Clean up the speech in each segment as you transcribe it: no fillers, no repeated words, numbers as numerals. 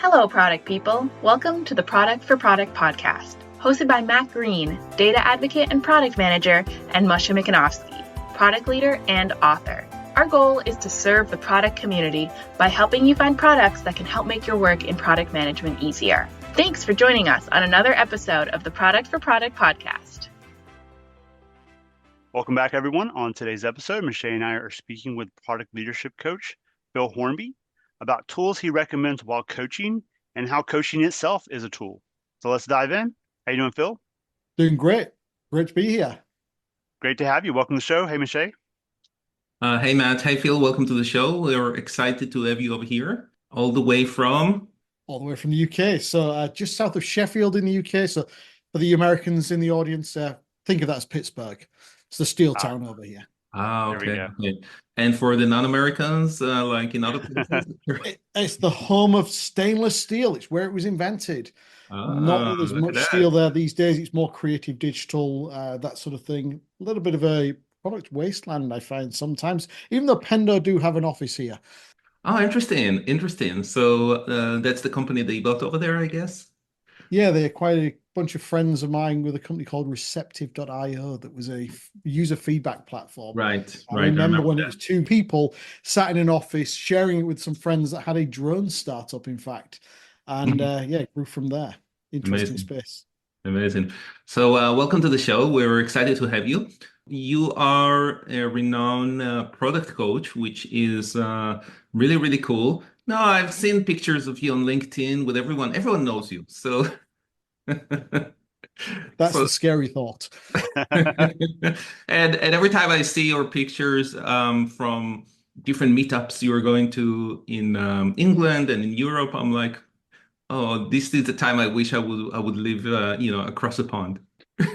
Hello, product people. Welcome to the Product for Product podcast, hosted by Matt Green, data advocate and product manager, and Moshe Mikanovsky, product leader and author. Our goal is to serve the product community by helping you find products that can help make your work in product management easier. Thanks for joining us on another episode of the Product for Product podcast. Welcome back, everyone. On today's episode, Moshe and I are speaking with product leadership coach Phil Hornby about tools he recommends while coaching and how coaching itself is a tool. So let's dive in. How you doing, Phil? Doing great. Great to be here. Great to have you. Welcome to the show. Hey, Moshe. Hey, Matt. Hey, Phil. Welcome to the show. We're excited to have you over here, all the way from the UK. So just south of Sheffield in the UK. So for the Americans in the audience, think of that as Pittsburgh. It's the steel town over here. Okay. And for the non-Americans, like in other places? It's the home of stainless steel. It's where it was invented. Not that there's much steel there these days. It's more creative, digital, that sort of thing. A little bit of a product wasteland, I find sometimes, even though Pendo do have an office here. Oh, interesting. So that's the company that you got over there, I guess? Yeah, they acquired a bunch of friends of mine with a company called Receptive.io that was a user feedback platform. Right. I remember when it was two people sat in an office sharing it with some friends that had a drone startup, in fact. And it grew from there. Interesting space. Amazing. So welcome to the show. We're excited to have you. You are a renowned product coach, which is really, really cool. No, I've seen pictures of you on LinkedIn with everyone. Everyone knows you. So that's the scary thought. And every time I see your pictures from different meetups you're going to in England and in Europe, I'm like, oh, this is the time I wish I would live, across the pond.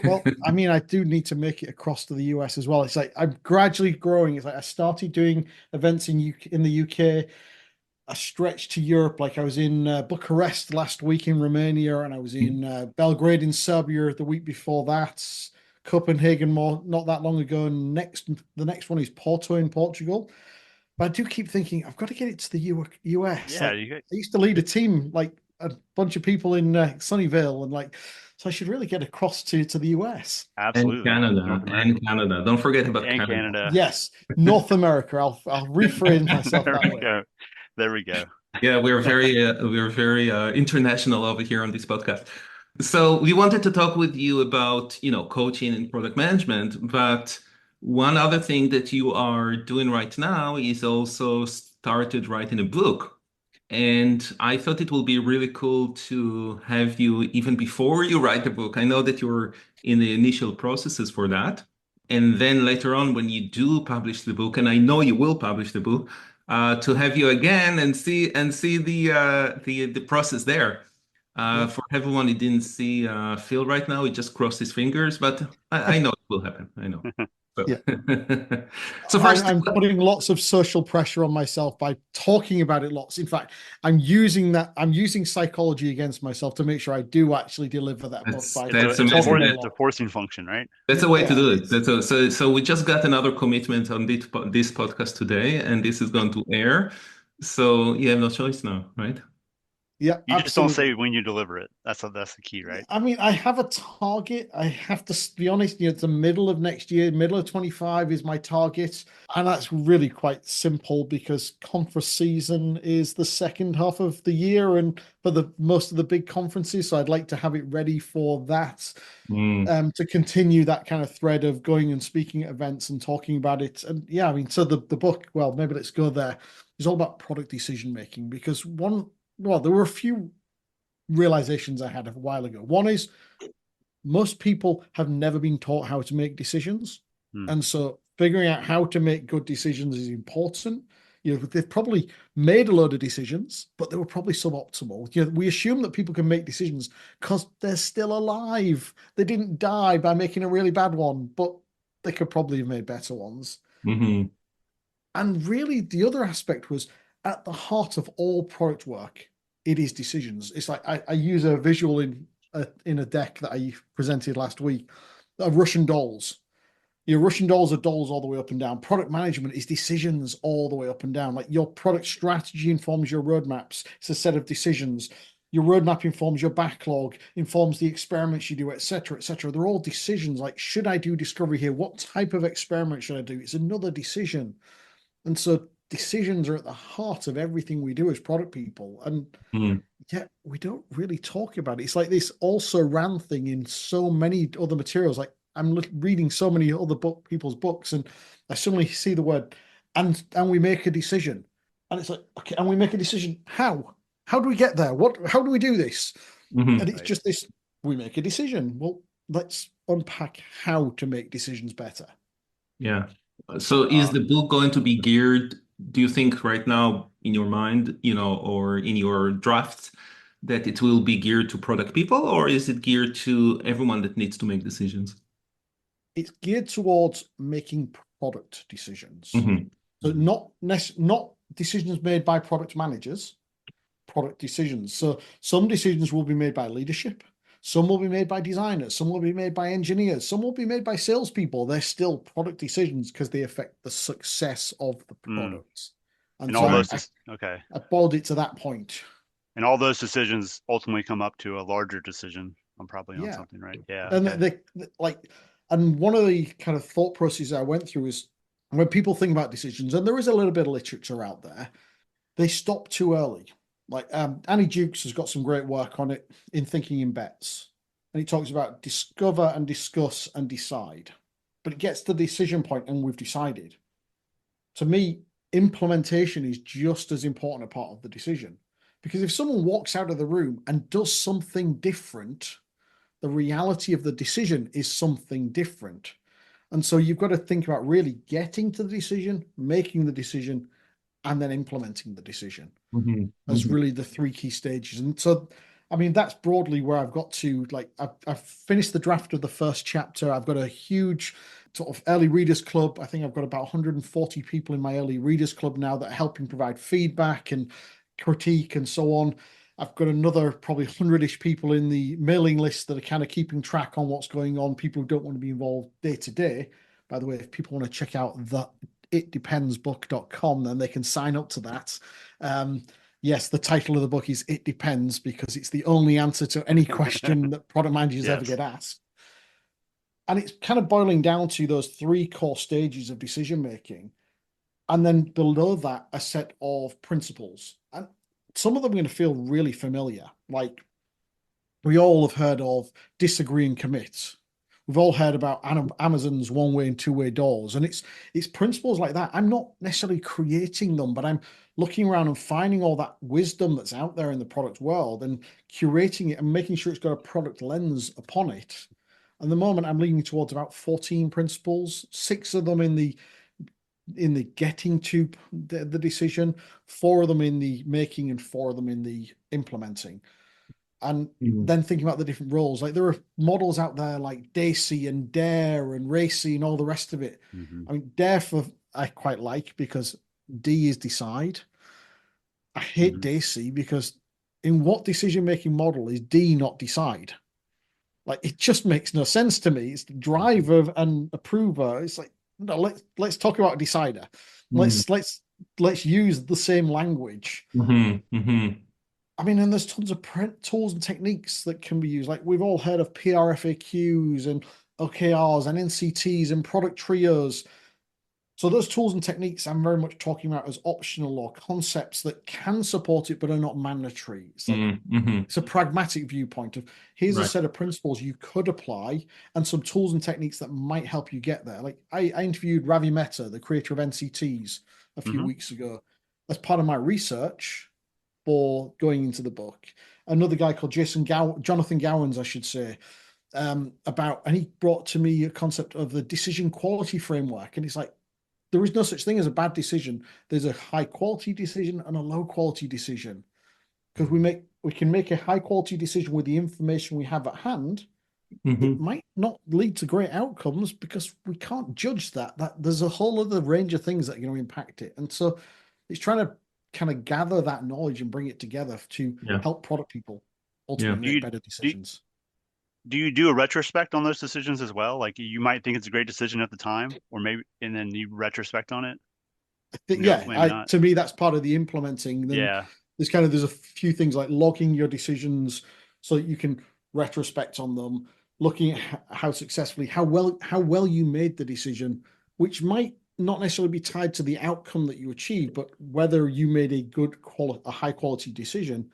Well, I mean, I do need to make it across to the US as well. It's like I'm gradually growing. It's like I started doing events in the UK. I stretched to Europe, like I was in Bucharest last week in Romania, and I was in Belgrade in Serbia the week before that. Copenhagen not that long ago. And the next one is Porto in Portugal. But I do keep thinking I've got to get it to the US. Yeah, I used to lead a team, like a bunch of people in Sunnyvale, and so I should really get across to the US. Absolutely. And Canada. Don't forget about Canada. Yes, North America. I'll rephrase myself that way. There we go. Yeah, we're very international over here on this podcast. So we wanted to talk with you about, coaching and product management, but one other thing that you are doing right now is also started writing a book. And I thought it will be really cool to have you even before you write the book. I know that you're in the initial processes for that. And then later on, when you do publish the book, and I know you will publish the book, to have you again and see the process there. For everyone who didn't see Phil right now, he just crossed his fingers, but I know it will happen. I know. So, so first, I'm putting lots of social pressure on myself by talking about it lots. In fact, I'm using psychology against myself to make sure I do actually deliver that book. It's a forcing function, right? That's a way to do it. So we just got another commitment on this podcast today, and this is going to air. So you have no choice now, right? Yeah, you just don't say when you deliver it. That's the key, right? I mean, I have a target. I have to be honest. It's the middle of next year, middle of 25 is my target, and that's really quite simple because conference season is the second half of the year, and for most of the big conferences. So I'd like to have it ready for that, to continue that kind of thread of going and speaking at events and talking about it. And yeah, I mean, so the book. Well, maybe let's go there. It's all about product decision making because there were a few realizations I had a while ago. One is most people have never been taught how to make decisions. And so figuring out how to make good decisions is important. They've probably made a load of decisions, but they were probably suboptimal. We assume that people can make decisions because they're still alive. They didn't die by making a really bad one, but they could probably have made better ones. Mm-hmm. And really the other aspect was at the heart of all product work, it is decisions. It's like I use a visual in a deck that I presented last week of Russian dolls. Your Russian dolls are dolls all the way up and down. Product management is decisions all the way up and down. Like your product strategy informs your roadmaps. It's a set of decisions. Your roadmap informs your backlog, informs the experiments you do, etc., etc. They're all decisions. Like, should I do discovery here? What type of experiment should I do? It's another decision. And so decisions are at the heart of everything we do as product people. And yet we don't really talk about it. It's like this also ran thing in so many other materials. Like I'm reading so many other people's books, and I suddenly see the word and we make a decision. And it's like, okay, and we make a decision. How? How do we get there? How do we do this? And it's just this, we make a decision. Well, let's unpack how to make decisions better. Yeah. So is the book going to be geared, do you think right now in your mind, or in your drafts, that it will be geared to product people, or is it geared to everyone that needs to make decisions? It's geared towards making product decisions. So not decisions made by product managers, product decisions. So some decisions will be made by leadership. Some will be made by designers. Some will be made by engineers. Some will be made by salespeople. They're still product decisions because they affect the success of the products. And so all those, I boiled it to that point. And all those decisions ultimately come up to a larger decision on something, right? Yeah. And and one of the kind of thought processes I went through is when people think about decisions, and there is a little bit of literature out there, they stop too early. Like Annie Dukes has got some great work on it in Thinking in Bets. And he talks about discover and discuss and decide. But it gets to the decision point and we've decided. To me, implementation is just as important a part of the decision. Because if someone walks out of the room and does something different, the reality of the decision is something different. And so you've got to think about really getting to the decision, making the decision, and then implementing the decision. As really the three key stages. And so, I mean, that's broadly where I've got to. Like, I've finished the draft of the first chapter. I've got a huge sort of early readers club. I think I've got about 140 people in my early readers club now that are helping provide feedback and critique and so on. I've got another probably 100-ish people in the mailing list that are kind of keeping track on what's going on. People who don't want to be involved day to day. By the way, if people want to check out the itdependsbook.com, then they can sign up to that. Yes, the title of the book is It Depends, because it's the only answer to any question that product managers ever get asked. And it's kind of boiling down to those three core stages of decision making. And then below that, a set of principles. And some of them are going to feel really familiar. Like we all have heard of disagree and commit. We've all heard about Amazon's one-way and two-way doors, and it's principles like that. I'm not necessarily creating them, but I'm looking around and finding all that wisdom that's out there in the product world and curating it and making sure it's got a product lens upon it. And the moment I'm leaning towards about 14 principles, 6 of them in the getting to the decision, 4 of them in the making, and 4 of them in the implementing. And then thinking about the different roles, like there are models out there like DACY and DARE and RACY and all the rest of it. I mean, DARE I quite like because D is decide. I hate DACY because in what decision-making model is D not decide? Like it just makes no sense to me. It's the driver and approver. It's like, no, let's talk about a decider. Let's use the same language. I mean, and there's tons of tools and techniques that can be used. Like we've all heard of PRFAQs and OKRs and NCTs and product trios. So those tools and techniques I'm very much talking about as optional or concepts that can support it but are not mandatory. It's like, it's a pragmatic viewpoint of here's a set of principles you could apply and some tools and techniques that might help you get there. Like I interviewed Ravi Mehta, the creator of NCTs, a few weeks ago as part of my research for going into the book. Another guy called Jonathan Gowans, I should say, and he brought to me a concept of the decision quality framework. And it's like, there is no such thing as a bad decision. There's a high quality decision and a low quality decision. Because we can make a high quality decision with the information we have at hand. It might not lead to great outcomes because we can't judge that there's a whole other range of things that are going to impact it. And so it's trying to kind of gather that knowledge and bring it together to help product people ultimately make better decisions. do you do a retrospect on those decisions as well? Like you might think it's a great decision at the time, or maybe, and then you retrospect on it. No, maybe not. To me, that's part of the implementing. Then Yeah. there's a few things like logging your decisions so that you can retrospect on them, looking at how successfully, how well you made the decision, which might not necessarily be tied to the outcome that you achieved, but whether you made a high quality decision.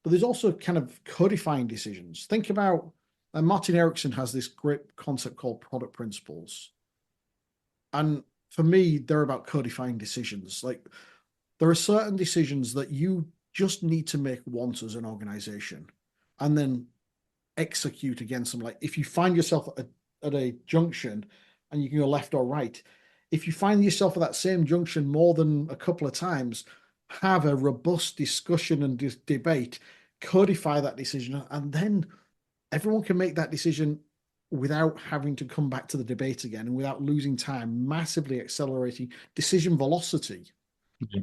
But there's also kind of codifying decisions. Think about Martin Erickson has this great concept called product principles. And for me, they're about codifying decisions. Like there are certain decisions that you just need to make once as an organization and then execute against them. Like if you find yourself at a junction and you can go left or right, if you find yourself at that same junction more than a couple of times, have a robust discussion and debate, codify that decision, and then everyone can make that decision without having to come back to the debate again and without losing time, massively accelerating decision velocity.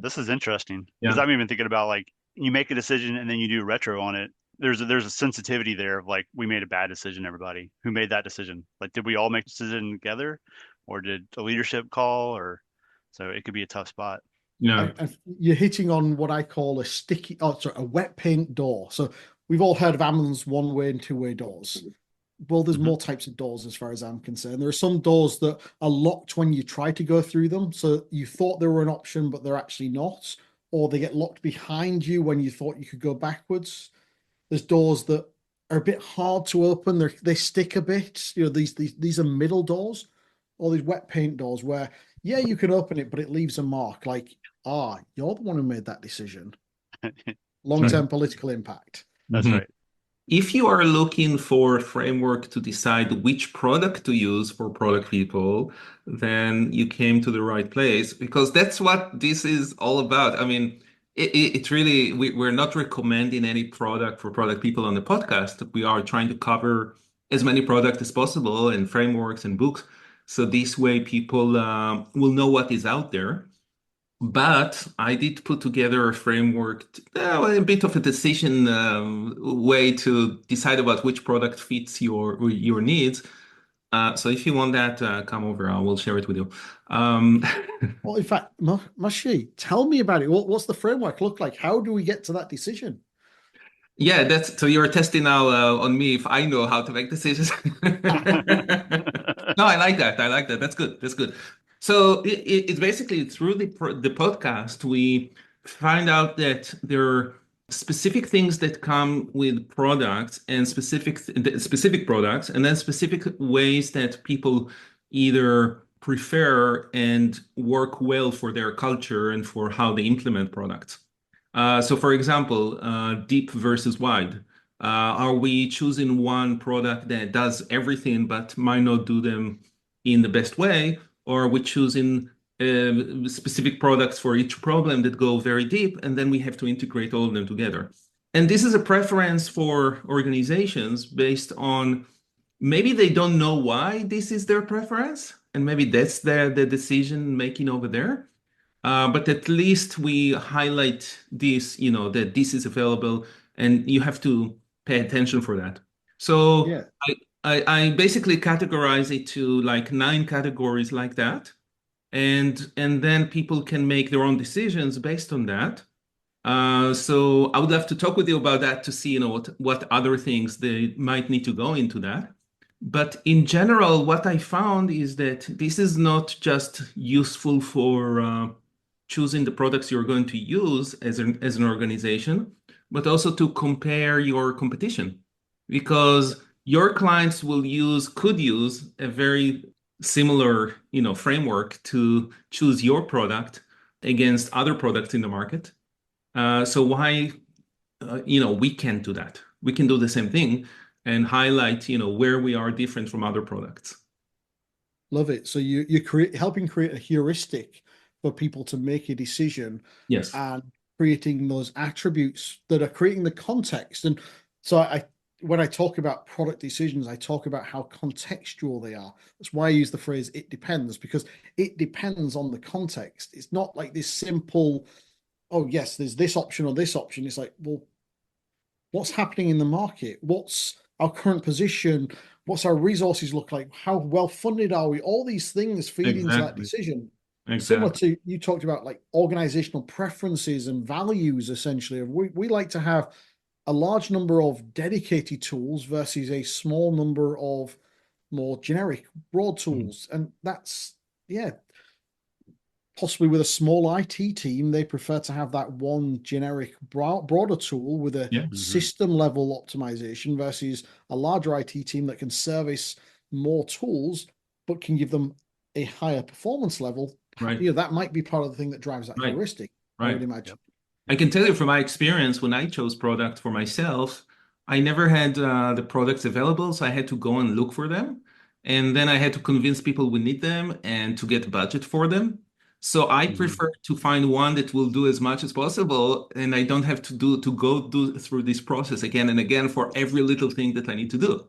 This is interesting Yeah. because I'm even thinking about like you make a decision and then you do retro on it. There's a sensitivity there of like we made a bad decision. Everybody who made that decision, like did we all make the decision together, or did a leadership call, or so it could be a tough spot. Yeah. And you're hitting on what I call a wet paint door. So we've all heard of Amazon's one-way and two-way doors. Well, there's more types of doors as far as I'm concerned. There are some doors that are locked when you try to go through them. So you thought they were an option, but they're actually not. Or they get locked behind you when you thought you could go backwards. There's doors that are a bit hard to open. They stick a bit. You know, these are middle doors, or these wet paint doors where, yeah, you can open it, but it leaves a mark. Like, you're the one who made that decision. Long-term political impact. That's right. If you are looking for a framework to decide which product to use for product people, then you came to the right place because that's what this is all about. I mean, it's really, we're not recommending any product for product people on the podcast. We are trying to cover as many products as possible and frameworks and books. So this way people will know what is out there. But I did put together a framework, a bit of a decision way to decide about which product fits your needs. So if you want that, come over. I will share it with you. Well, in fact, Moshe, tell me about it. What's the framework look like? How do we get to that decision? Yeah, so you're testing now on me if I know how to make decisions. No, I like that. I like that. That's good. That's good. So it's basically through the podcast, we find out that there are specific things that come with products and specific products, and then specific ways that people either prefer and work well for their culture and for how they implement products. So for example, deep versus wide. Are we choosing one product that does everything but might not do them in the best way? Or are we choosing specific products for each problem that go very deep, and then we have to integrate all of them together? And this is a preference for organizations based on maybe they don't know why this is their preference, and maybe that's the decision making over there. But at least we highlight this, that this is available and you have to pay attention for that. So Yeah. I basically categorize it to like 9 categories like that. And then people can make their own decisions based on that. So I would love to talk with you about that to see, what other things they might need to go into that. But in general, what I found is that this is not just useful for choosing the products you're going to use as an organization, but also to compare your competition, because your clients could use a very similar, framework to choose your product against other products in the market. So why, we can't do that? We can do the same thing and highlight, where we are different from other products. Love it. So you're helping create a heuristic for people to make a decision. Yes. And creating those attributes that are creating the context. And so when I talk about product decisions, I talk about how contextual they are. That's why I use the phrase "it depends," because it depends on the context. It's not like this simple, oh yes, there's this option or this option. It's like, well, what's happening in the market? What's our current position, what's our resources look like, how well funded are we, all these things feed into that Exactly. decision. Similar Exactly. to, you talked about like organizational preferences and values, essentially. We like to have a large number of dedicated tools versus a small number of more generic, broad tools. And that's, yeah, possibly with a small IT team, they prefer to have that one generic broader tool with a Yeah. system level optimization versus a larger IT team that can service more tools, but can give them a higher performance level. Right. You know, that might be part of the thing that drives that Right. heuristic, I Right. would imagine. I can tell you from my experience, when I chose product for myself, I never had the products available, so I had to go and look for them. And then I had to convince people we need them and to get budget for them. So I prefer to find one that will do as much as possible, and I don't have to go through this process again and again for every little thing that I need to do.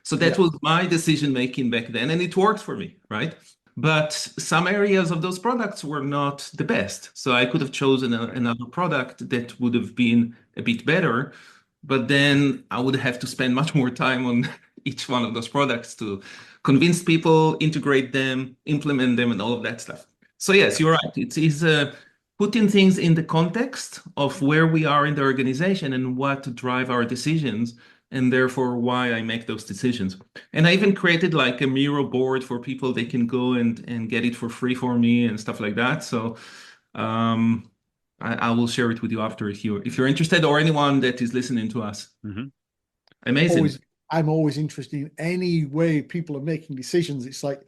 So that Yeah. was my decision making back then, and it worked for me, right? But some areas of those products were not the best. So I could have chosen another product that would have been a bit better, but then I would have to spend much more time on each one of those products to convince people, integrate them, implement them, and all of that stuff. So yes, you're right. It is putting things in the context of where we are in the organization and what drive our decisions, and therefore why I make those decisions. And I even created like a Miro board for people. They can go and get it for free for me and stuff like that. So I will share it with you after if you're interested, or anyone that is listening to us. Amazing. I'm always interested in any way people are making decisions. It's like,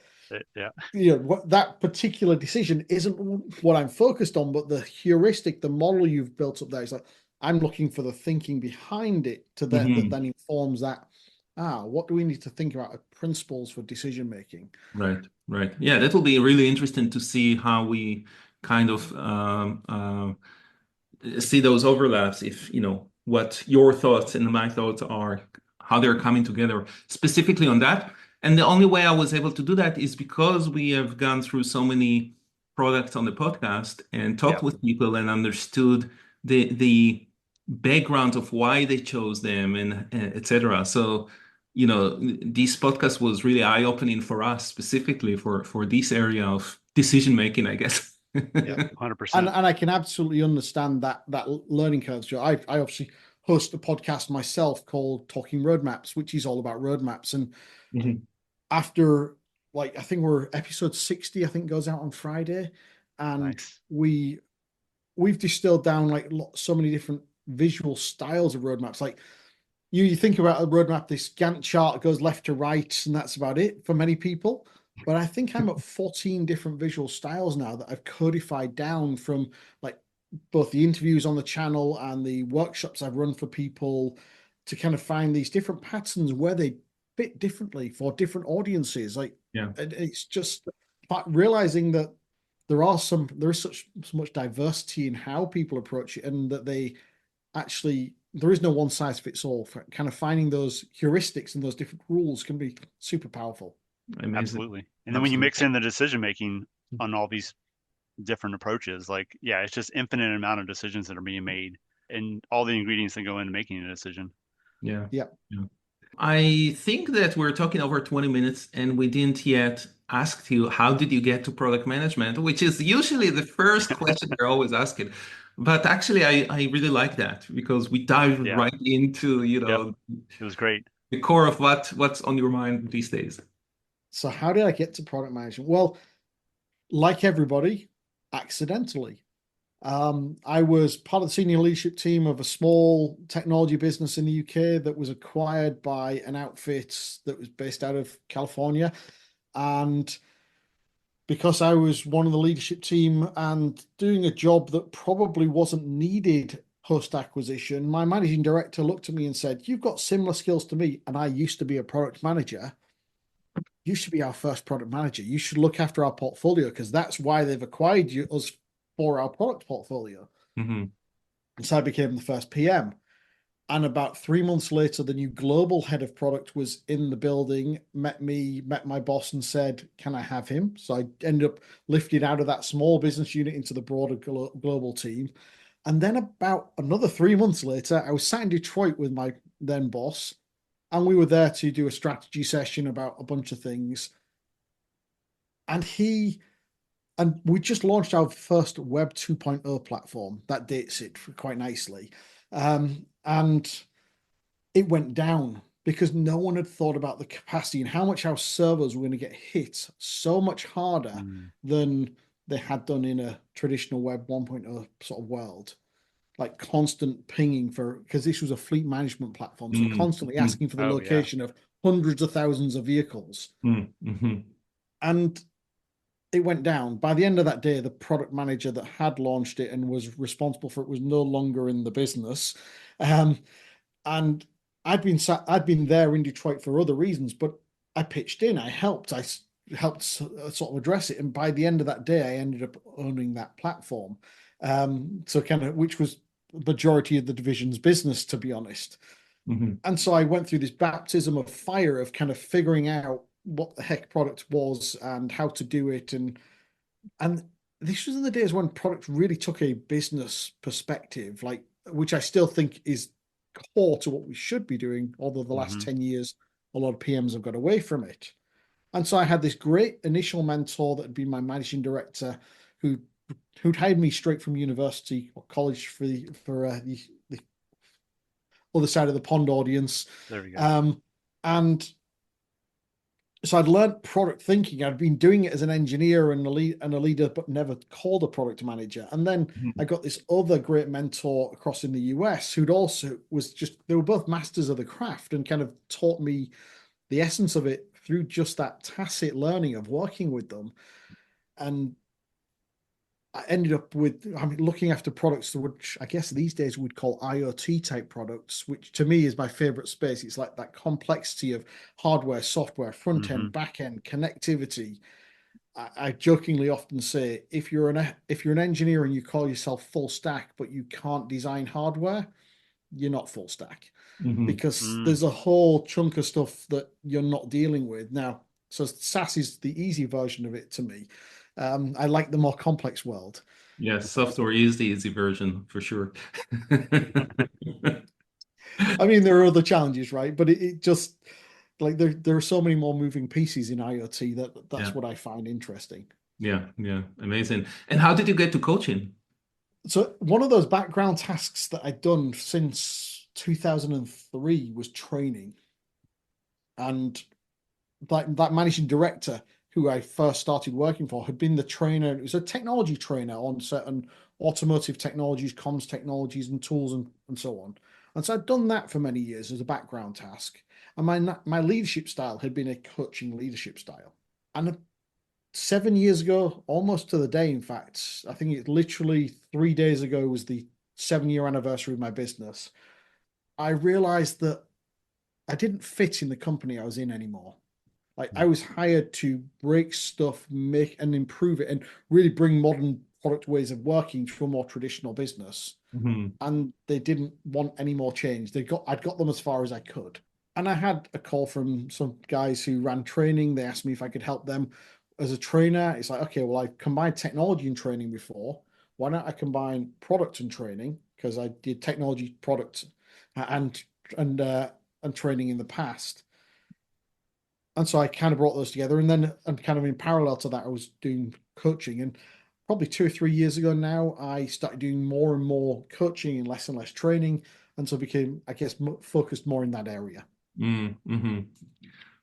Yeah. you know, what that particular decision isn't what I'm focused on, but the heuristic, the model you've built up there is like, I'm looking for the thinking behind it that then informs that. What do we need to think about principles for decision making? Right. Yeah, that will be really interesting to see how we kind of see those overlaps, if you know what your thoughts and my thoughts are, how they're coming together specifically on that. And the only way I was able to do that is because we have gone through so many products on the podcast and talked with people and understood the background of why they chose them and etc. So, you know, this podcast was really eye-opening for us, specifically for this area of decision making, I guess. Yeah, 100%. And I can absolutely understand that learning curve. So I obviously host a podcast myself called Talking Roadmaps, which is all about roadmaps. And after, like, I think we're episode 60, I think goes out on Friday, and we've distilled down like so many different visual styles of roadmaps. Like you think about a roadmap, this Gantt chart goes left to right, and that's about it for many people. But I think I'm at 14 different visual styles now that I've codified down from like both the interviews on the channel and the workshops I've run for people to kind of find these different patterns where they fit differently for different audiences. Like, it's just realizing that there is so much diversity in how people approach it, and that there is no one size fits all. For kind of finding those heuristics and those different rules can be super powerful. Amazing. Absolutely. And then when you mix in the decision making on all these different approaches, like, it's just infinite amount of decisions that are being made and all the ingredients that go into making a decision. Yeah. I think that we're talking over 20 minutes and we didn't yet ask you, how did you get to product management, which is usually the first question we're always asking. But actually, I really like that because we dived right into, it was great. The core of what's on your mind these days. So how did I get to product management? Well, like everybody, accidentally. I was part of the senior leadership team of a small technology business in the UK that was acquired by an outfit that was based out of California. And because I was one of the leadership team and doing a job that probably wasn't needed post-acquisition, my managing director looked at me and said, "You've got similar skills to me, and I used to be a product manager. You should be our first product manager. You should look after our portfolio, because that's why they've acquired us, for our product portfolio." And so I became the first PM. And about 3 months later, the new global head of product was in the building, met my boss and said, "Can I have him?" So I ended up lifted out of that small business unit into the broader global team. And then about another 3 months later, I was sat in Detroit with my then boss, And we were there to do a strategy session about a bunch of things. And we just launched our first Web 2.0 platform. That dates it quite nicely. And it went down because no one had thought about the capacity and how much our servers were going to get hit so much harder than they had done in a traditional Web 1.0 sort of world. Like constant pinging because this was a fleet management platform. So constantly asking for the location of hundreds of thousands of vehicles. And it went down. By the end of that day, the product manager that had launched it and was responsible for it was no longer in the business. And I'd been there in Detroit for other reasons, but I pitched in, I helped sort of address it. And by the end of that day, I ended up owning that platform. So kind of, which was the majority of the division's business, to be honest. And so I went through this baptism of fire of kind of figuring out what the heck product was and how to do it. And this was in the days when product really took a business perspective, like, which I still think is core to what we should be doing, although the last 10 years, a lot of PMs have got away from it. And so I had this great initial mentor that had been my managing director who'd hired me straight from university or college for the other side of the pond audience. There we go. And so I'd learned product thinking. I'd been doing it as an engineer and a leader, but never called a product manager. And then I got this other great mentor across in the US who'd also they were both masters of the craft and kind of taught me the essence of it through just that tacit learning of working with them. And I ended up looking after products which I guess these days we'd call IoT type products, which to me is my favorite space. It's like that complexity of hardware, software, front end, back end, connectivity. I jokingly often say, if you're an engineer and you call yourself full stack, but you can't design hardware, you're not full stack because there's a whole chunk of stuff that you're not dealing with now. So SaaS is the easy version of it to me. I like the more complex world. Yes, software is the easy version for sure. I mean, there are other challenges, right? But it just like there are so many more moving pieces in IoT that's what I find interesting. Yeah, amazing. And how did you get to coaching? So one of those background tasks that I'd done since 2003 was training, and that managing director who I first started working for had been the trainer. It was a technology trainer on certain automotive technologies, comms technologies, and tools and so on. And so I'd done that for many years as a background task. And my leadership style had been a coaching leadership style. And 7 years ago, almost to the day, in fact, I think it literally 3 days ago was the 7-year anniversary of my business. I realized that I didn't fit in the company I was in anymore. Like I was hired to break stuff, make and improve it, and really bring modern product ways of working to a more traditional business. And they didn't want any more change. I'd got them as far as I could. And I had a call from some guys who ran training. They asked me if I could help them as a trainer. It's like, okay, well, I combined technology and training before. Why not I combine product and training? Because I did technology, product, and training in the past. And so I kind of brought those together. And then, and kind of in parallel to that, I was doing coaching. And probably 2 or 3 years ago now, I started doing more and more coaching and less training. And so became, I guess, focused more in that area.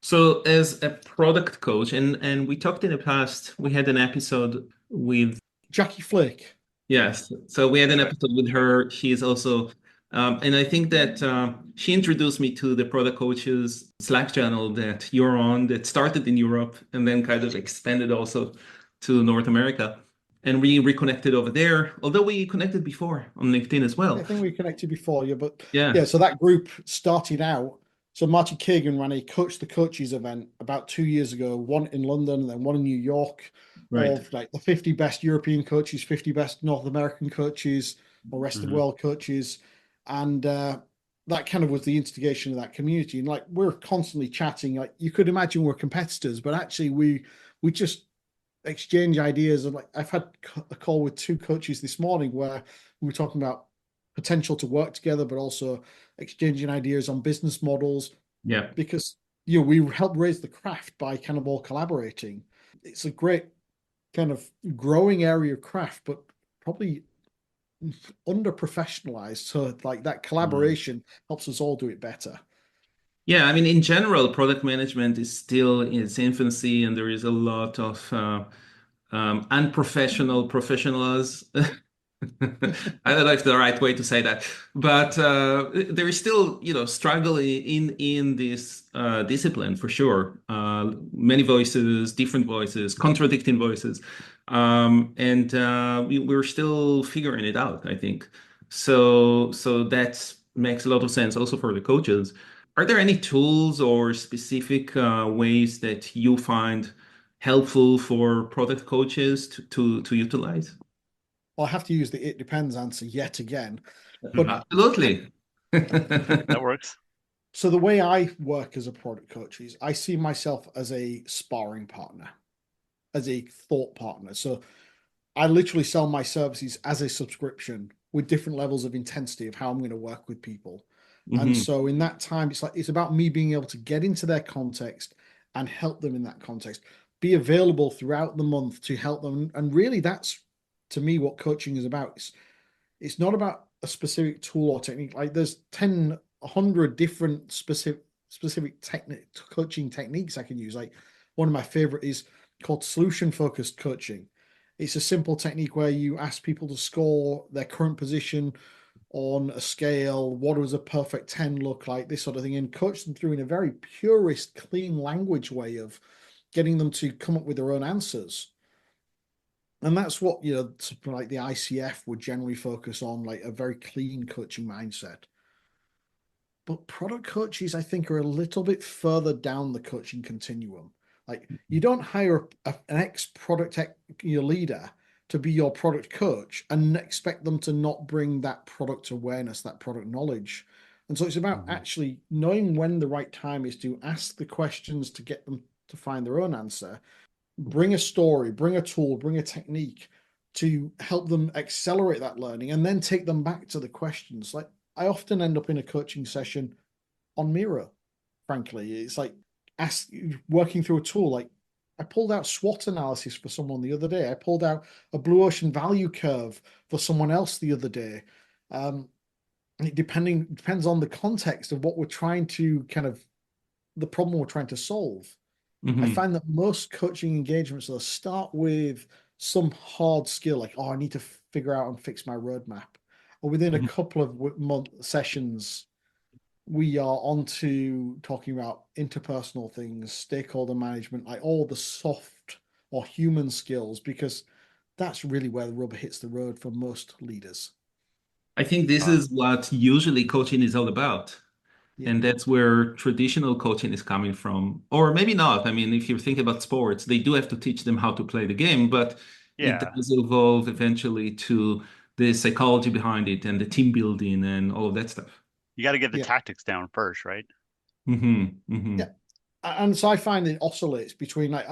So as a product coach, and we talked in the past, we had an episode with Jackie Flake. Yes. So we had an episode with her. She is also, and I think that she introduced me to the product coaches Slack channel that you're on, that started in Europe and then kind of expanded also to North America. And we reconnected over there, although we connected before on LinkedIn as well. I think we connected before, but yeah. So that group started out. So Marty Kagan ran a Coach the Coaches event about 2 years ago, one in London and then one in New York, of like the 50 best European coaches, 50 best North American coaches, or rest of the world coaches. And that kind of was the instigation of that community. And like, we're constantly chatting, like you could imagine we're competitors, but actually we just exchange ideas. And like, I've had a call with 2 coaches this morning where we were talking about potential to work together, but also exchanging ideas on business models, Yeah. because we help raise the craft by kind of all collaborating. It's a great kind of growing area of craft, but probably under professionalized. So like that Mm. collaboration helps us all do it better. Yeah, I mean, in general, product management is still in its infancy, and there is a lot of unprofessional professionals. I don't know if the right way to say that, but there is still, struggle in this discipline for sure. Many voices, different voices, contradicting voices, and we're still figuring it out, I think. So that makes a lot of sense also for the coaches. Are there any tools or specific ways that you find helpful for product coaches to utilize? I'll have to use the "it depends" answer yet again. But Absolutely. That works. so the way I work as a product coach is I see myself as a sparring partner, as a thought partner. So I literally sell my services as a subscription with different levels of intensity of how I'm going to work with people. And Hmm. so in that time, it's about me being able to get into their context and help them in that context, be available throughout the month to help them. And really, that's to me what coaching is about. It's not about a specific tool or technique. Like there's 10, 100 different specific technique coaching techniques I can use. Like one of my favorite is called solution focused coaching. It's a simple technique where you ask people to score their current position on a scale. What does a perfect 10 look like? This sort of thing, and coach them through in a very purist, clean language way of getting them to come up with their own answers. And that's what, something like the ICF would generally focus on, like a very clean coaching mindset. But product coaches, I think, are a little bit further down the coaching continuum. Like you don't hire an ex-product leader to be your product coach and expect them to not bring that product awareness, that product knowledge. And so it's about Hmm. actually knowing when the right time is to ask the questions to get them to find their own answer, bring a story, bring a tool, bring a technique to help them accelerate that learning, and then take them back to the questions. Like I often end up in a coaching session on Miro, frankly. It's like working through a tool. Like I pulled out SWOT analysis for someone the other day. I pulled out a blue ocean value curve for someone else the other day. It depends on the context of what we're trying to kind of the problem we're trying to solve. I Hmm. find that most coaching engagements will start with some hard skill, like, oh, I need to figure out and fix my roadmap. Or within a couple of month sessions, we are on to talking about interpersonal things, stakeholder management, like all the soft or human skills, because that's really where the rubber hits the road for most leaders. I think this Uh, is what usually coaching is all about. Yeah. And that's where traditional coaching is coming from. Or maybe not. I mean, if you think about sports, they do have to teach them how to play the game, but it yeah, does evolve eventually to the psychology behind it and the team building and all of that stuff. you got to get the Yeah. tactics down first, right? Hmm. Hmm. Yeah. And so I find it oscillates between like,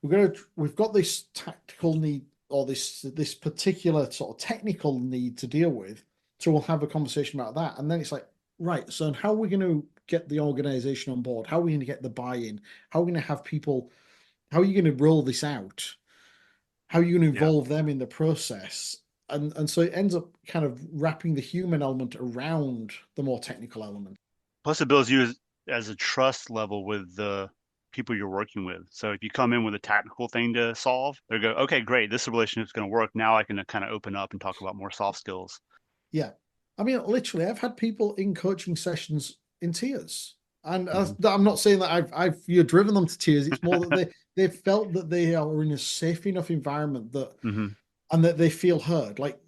we've got this tactical need or this particular sort of technical need to deal with. So we'll have a conversation about that. And then it's like, right, so how are we going to get the organization on board? How are we going to get the buy-in? How are we going to have people, how are you going to roll this out? How are you going to Yeah. involve them in the process? And so it ends up kind of wrapping the human element around the more technical element. Plus, it builds you as a trust level with the people you're working with. So if you come in with a technical thing to solve, they go, okay, great, this relationship's going to work. Now I can kind of open up and talk about more soft skills. Yeah. I mean, literally, I've had people in coaching sessions in tears. And Hmm. I'm not saying that you're driven them to tears. It's more that they've felt that they are in a safe enough environment that Hmm. and that they feel heard. Like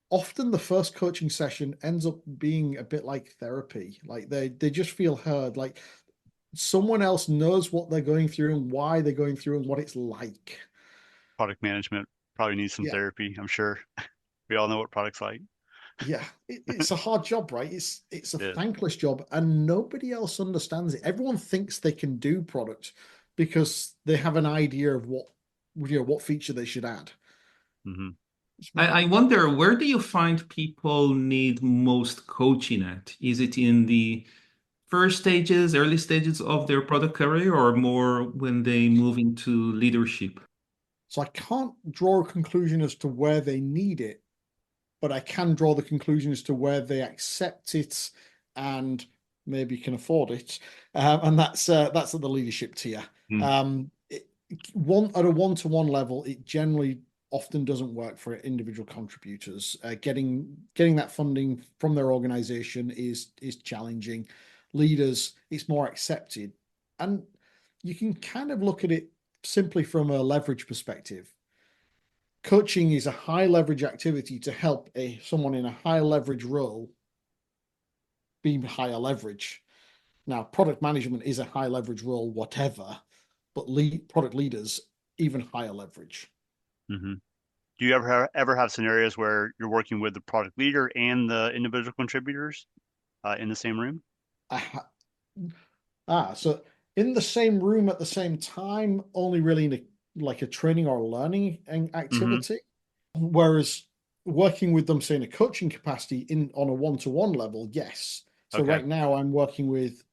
often the first coaching session ends up being a bit like therapy. Like they just feel heard. Like someone else knows what they're going through and why they're going through and what it's like. Product management probably needs some Yeah. therapy. I'm sure we all know what product's like. Yeah, it's a hard job, right? It's a It is. thankless job, and nobody else understands it. Everyone thinks they can do product because they have an idea of what feature they should add. Hmm. I wonder, where do you find people need most coaching at? Is it in the first stages, early stages of their product career, or more when they move into leadership? So I can't draw a conclusion as to where they need it, but I can draw the conclusion as to where they accept it and maybe can afford it. And that's at the leadership tier. At a one-to-one level, it generally often doesn't work for individual contributors. Getting that funding from their organization is challenging. Leaders, it's more accepted. And you can kind of look at it simply from a leverage perspective. Coaching is a high leverage activity to help someone in a high leverage role be higher leverage. Now, product management is a high leverage role, whatever, but product leaders, even higher leverage. Mm-hmm. Do you ever have scenarios where you're working with the product leader and the individual contributors in the same room? So in the same room at the same time, only really in like a training or learning activity. Whereas working with them, say, in a coaching capacity on a one-to-one level, yes. So right now I'm working with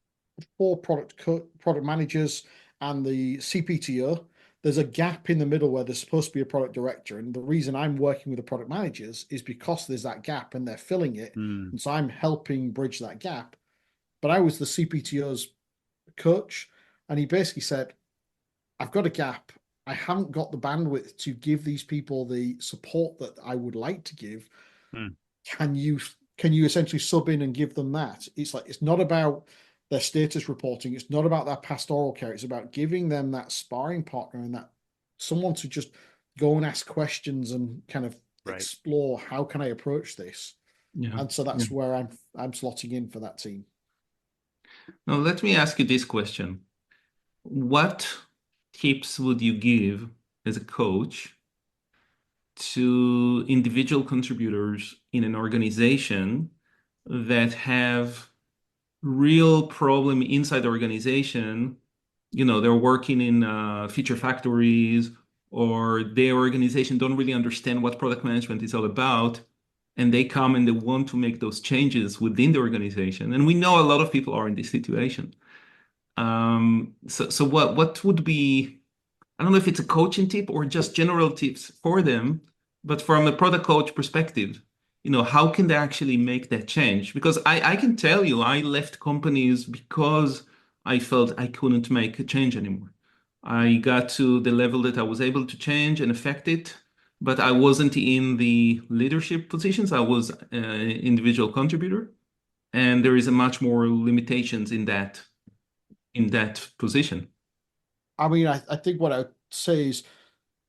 4 product managers and the CPTO. There's a gap in the middle where there's supposed to be a product director. And the reason I'm working with the product managers is because there's that gap and they're filling it. And so I'm helping bridge that gap. But I was the CPTO's coach, and he basically said, I've got a gap. I haven't got the bandwidth to give these people the support that I would like to give. Can you essentially sub in and give them that? It's like, it's not about their status reporting. It's not about their pastoral care. It's about giving them that sparring partner and that someone to just go and ask questions and kind of explore, how can I approach this? And so that's where I'm slotting in for that team. Now, let me ask you this question. What tips would you give as a coach to individual contributors in an organization that have real problem inside the organization? You know, they're working in feature factories, or their organization don't really understand what product management is all about, and they come and they want to make those changes within the organization. And we know a lot of people are in this situation. So what would be, I don't know if it's a coaching tip or just general tips for them, but from a product coach perspective, you know, how can they actually make that change? Because I can tell you, I left companies because I felt I couldn't make a change anymore. I got to the level that I was able to change and affect it, but I wasn't in the leadership positions. I was an individual contributor, and there is a much more limitations in that position. I mean, I think what I would say is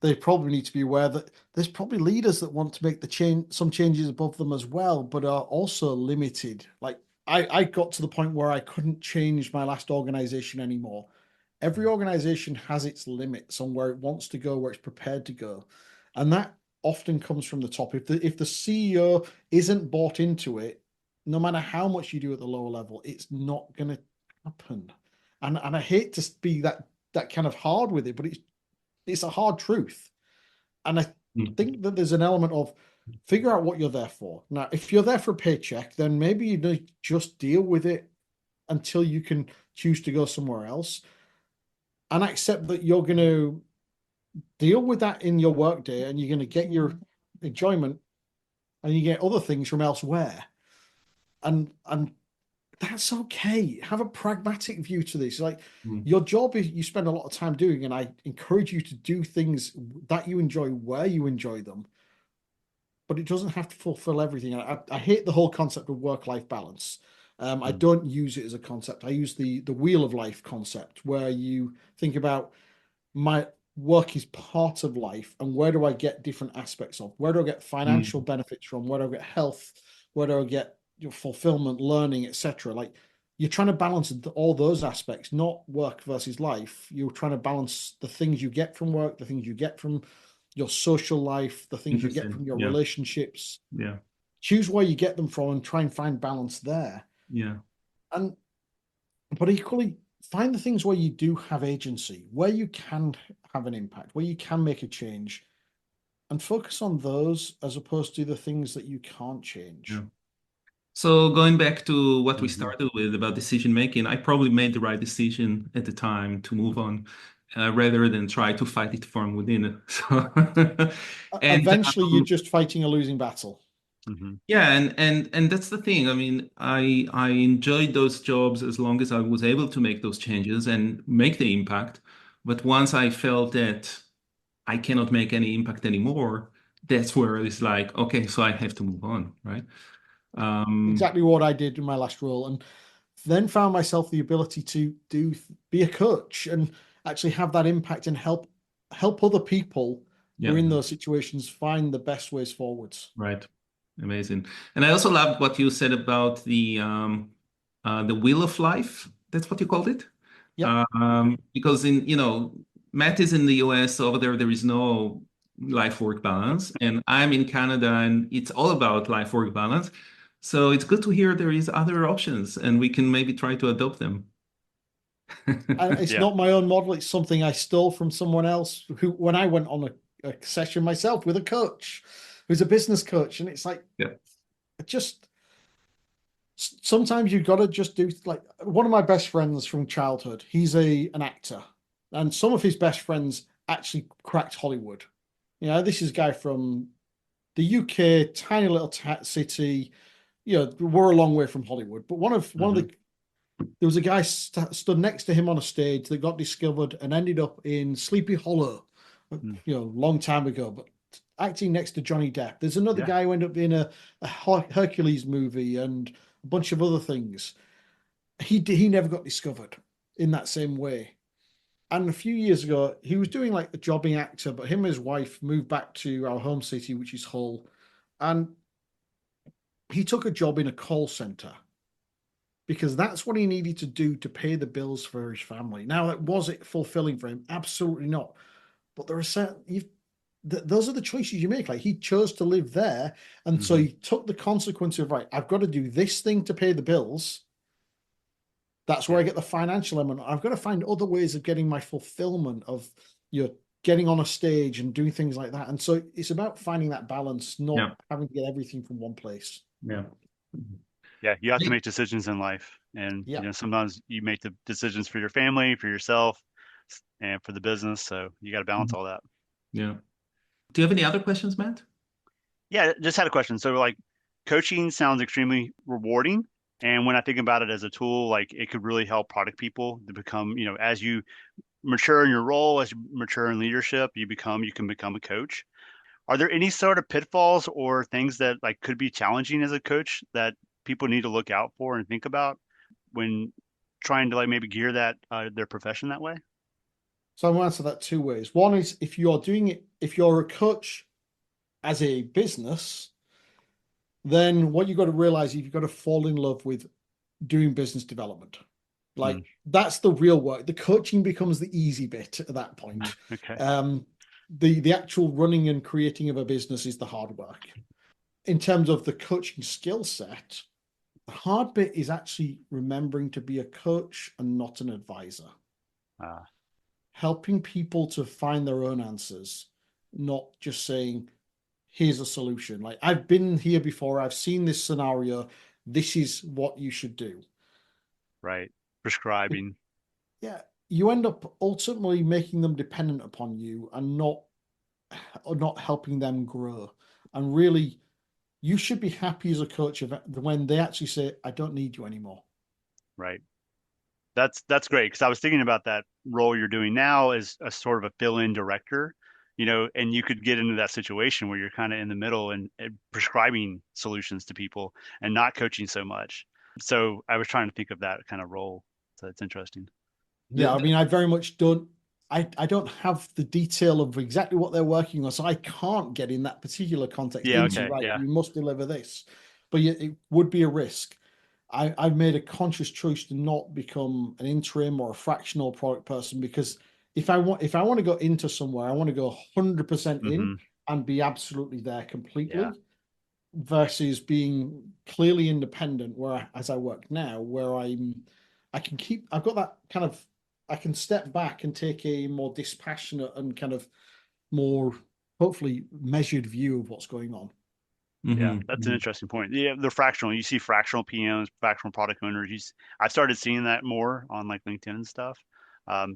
they probably need to be aware that there's probably leaders that want to make some changes above them as well, but are also limited. Like I got to the point where I couldn't change my last organization anymore. Every organization has its limits on where it wants to go, where it's prepared to go. And that often comes from the top. If the CEO isn't bought into it, no matter how much you do at the lower level, it's not going to happen. And I hate to be that kind of hard with it, but it's a hard truth. And I think that there's an element of figure out what you're there for. Now, if you're there for a paycheck, then maybe you just deal with it until you can choose to go somewhere else, and accept that you're going to deal with that in your workday, and you're going to get your enjoyment and you get other things from elsewhere. And that's okay. Have a pragmatic view to this. Like your job is, you spend a lot of time doing, and I encourage you to do things that you enjoy where you enjoy them, but it doesn't have to fulfill everything. I hate the whole concept of work-life balance. I don't use it as a concept. I use the wheel of life concept, where you think about my work is part of life, and where do I get different aspects of? Where do I get financial benefits from? Where do I get health? Where do I get your fulfillment, learning, etc.? Like, you're trying to balance all those aspects, not work versus life. You're trying to balance the things you get from work, the things you get from your social life, the things you get from your relationships. Choose where you get them from and try and find balance there. But equally, find the things where you do have agency, where you can have an impact, where you can make a change, and focus on those as opposed to the things that you can't change. So going back to what we Hmm. started with about decision making, I probably made the right decision at the time to move on, rather than try to fight it from within. So, and Eventually, you're just fighting a losing battle. Hmm. yeah, and that's the thing. I mean, I enjoyed those jobs as long as I was able to make those changes and make the impact. But once I felt that I cannot make any impact anymore, that's where it's like, okay, so I have to move on, right? Um, Exactly what I did in my last role, and then found myself the ability to be a coach and actually have that impact and help other people who yeah, are in those situations find the best ways forwards. right. Amazing. And I also loved what you said about the wheel of life. That's what you called it. Yep. Because Matt is in the US, so over there is no life-work balance, and I'm in Canada, and it's all about life-work balance. So it's good to hear there is other options, and we can maybe try to adopt them. And it's Yeah. not my own model, it's something I stole from someone else who, when I went on a session myself with a coach who's a business coach, and it's like, Yeah. just sometimes you've got to just do, like, one of my best friends from childhood, he's an actor, and some of his best friends actually cracked Hollywood. This is a guy from the UK, tiny little city. We're a long way from Hollywood, but one of Hmm. the there was a guy stood next to him on a stage that got discovered and ended up in Sleepy Hollow, long time ago, but acting next to Johnny Depp. There's another Yeah. guy who ended up in a Hercules movie and a bunch of other things. He never got discovered in that same way. And a few years ago, he was doing like a jobbing actor, but him and his wife moved back to our home city, which is Hull, and he took a job in a call center because that's what he needed to do to pay the bills for his family. Now, was it fulfilling for him? Absolutely not. But there are certain, those are the choices you make. Like, he chose to live there, and so Hmm. he took the consequence of, right, I've got to do this thing to pay the bills. That's where Yeah. I get the financial element. I've got to find other ways of getting my fulfillment of getting on a stage and doing things like that. And so it's about finding that balance, not Yeah. having to get everything from one place. Yeah. Yeah. You have to make decisions in life, and Yeah. sometimes you make the decisions for your family, for yourself, and for the business. So you got to balance all that. Yeah. Do you have any other questions, Matt? Yeah, just had a question. So like coaching sounds extremely rewarding. And when I think about it as a tool, like it could really help product people to become, as you mature in your role, as you mature in leadership, you can become a coach. Are there any sort of pitfalls or things that like could be challenging as a coach that people need to look out for and think about when trying to like maybe gear that their profession that way? So I'm going to answer that two ways. One is, if you're a coach as a business, then what you've got to realize is you've got to fall in love with doing business development. Mm, Like, that's the real work. The coaching becomes the easy bit at that point. okay. The actual running and creating of a business is the hard work. In terms of the coaching skill set, the hard bit is actually remembering to be a coach and not an advisor. Uh, Helping people to find their own answers, not just saying, here's a solution. Like, I've been here before, I've seen this scenario, this is what you should do. right. Prescribing. Yeah, you end up ultimately making them dependent upon you and not helping them grow. And really, you should be happy as a coach when they actually say, I don't need you anymore. Right. That's great because I was thinking about that role you're doing now as a sort of a fill-in director, and you could get into that situation where you're kind of in the middle and prescribing solutions to people and not coaching so much. So I was trying to think of that kind of role. So it's interesting. Yeah, I mean, I very much don't. I don't have the detail of exactly what they're working on, so I can't get in that particular context Yeah. into, Okay. right, Yeah. you must deliver this. But it would be a risk. I've made a conscious choice to not become an interim or a fractional product person, because if I want to go into somewhere, I want to go 100% in Hmm. and be absolutely there Yeah. completely, versus being clearly independent, where as I work now, where I've got that kind of, I can step back and take a more dispassionate and kind of more, hopefully, measured view of what's going on. Yeah, that's an interesting point. Yeah, they're fractional. You see fractional PMs, fractional product owners. I started seeing that more on like LinkedIn and stuff.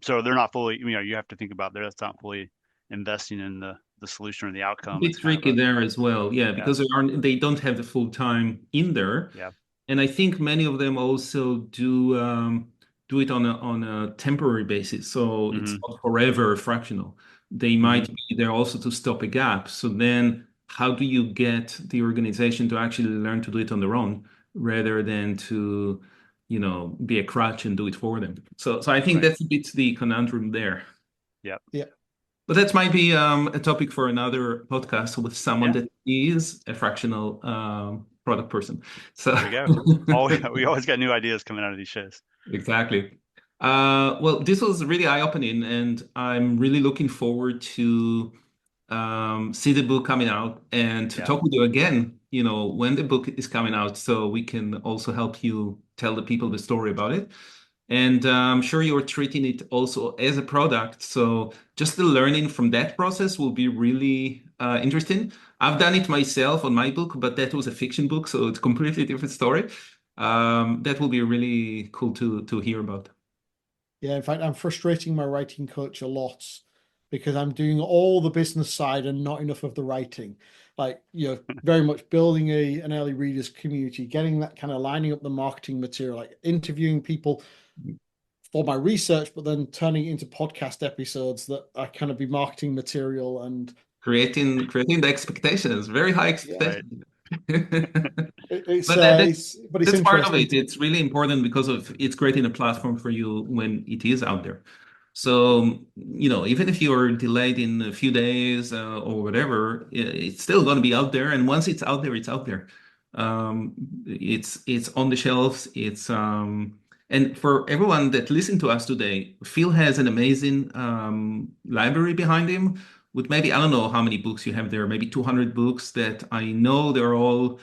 So they're not fully, you have to think about that's not fully investing in the solution or the A outcome. bit It's kind of tricky there as well. Yeah, because they don't have the full time in there. Yeah. And I think many of them also do it on a temporary basis. So it's not forever fractional. They might be there also to stop a gap. So then how do you get the organization to actually learn to do it on their own rather than to, be a crutch and do it for them? So I think that's a bit the conundrum there. Yeah. Yeah. But that might be a topic for another podcast with someone that is a fractional product person. So there we go. We always got new ideas coming out of these shows. Exactly. Well, this was really eye-opening, and I'm really looking forward to see the book coming out and to talk with you again, when the book is coming out, so we can also help you tell the people the story about it. And I'm sure you're treating it also as a product. So just the learning from that process will be really interesting. I've done it myself on my book, but that was a fiction book, so it's a completely different story. That will be really cool to hear about. Yeah, in fact, I'm frustrating my writing coach a lot because I'm doing all the business side and not enough of the writing. Like, very much building an early readers community, getting that kind of lining up the marketing material, like interviewing people for my research, but then turning it into podcast episodes that are kind of be marketing material and creating the expectations, very high expectations. It's that's part of interesting. it. It's really important because it's creating a platform for you when it is out there. So, even if you're delayed in a few days or whatever, it's still going to be out there. And once it's out there, it's out there. It's on the shelves. And for everyone that listened to us today, Phil has an amazing library behind him with maybe, I don't know how many books you have there, maybe 200 books that I know they're all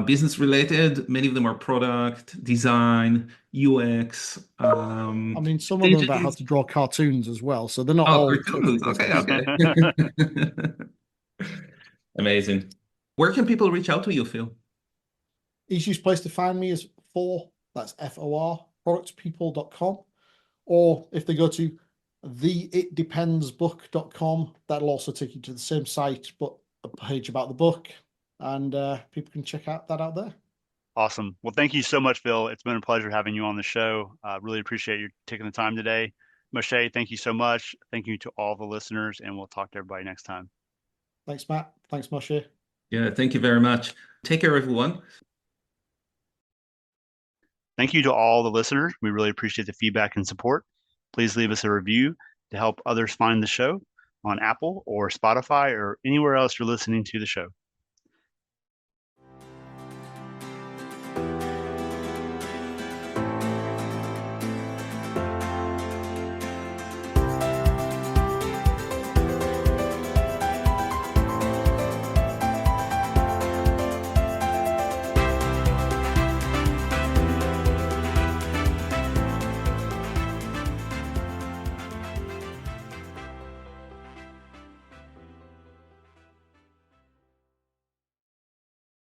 business related. Many of them are product, design, UX. I mean, some of them about how to draw cartoons as well. So they're not all cartoons. Okay. Amazing. Where can people reach out to you, Phil? Easiest place to find me is that's FOR, productpeople.com. Or if they go to theitdependsbook.com, that'll also take you to the same site, but a page about the book. And people can check that out there. Awesome. Well, thank you so much, Phil. It's been a pleasure having you on the show. Really appreciate you taking the time today. Moshe, thank you so much. Thank you to all the listeners, and we'll talk to everybody next time. Thanks, Matt. Thanks, Moshe. Yeah, thank you very much. Take care, everyone. Thank you to all the listeners. We really appreciate the feedback and support. Please leave us a review to help others find the show on Apple or Spotify or anywhere else you're listening to the show.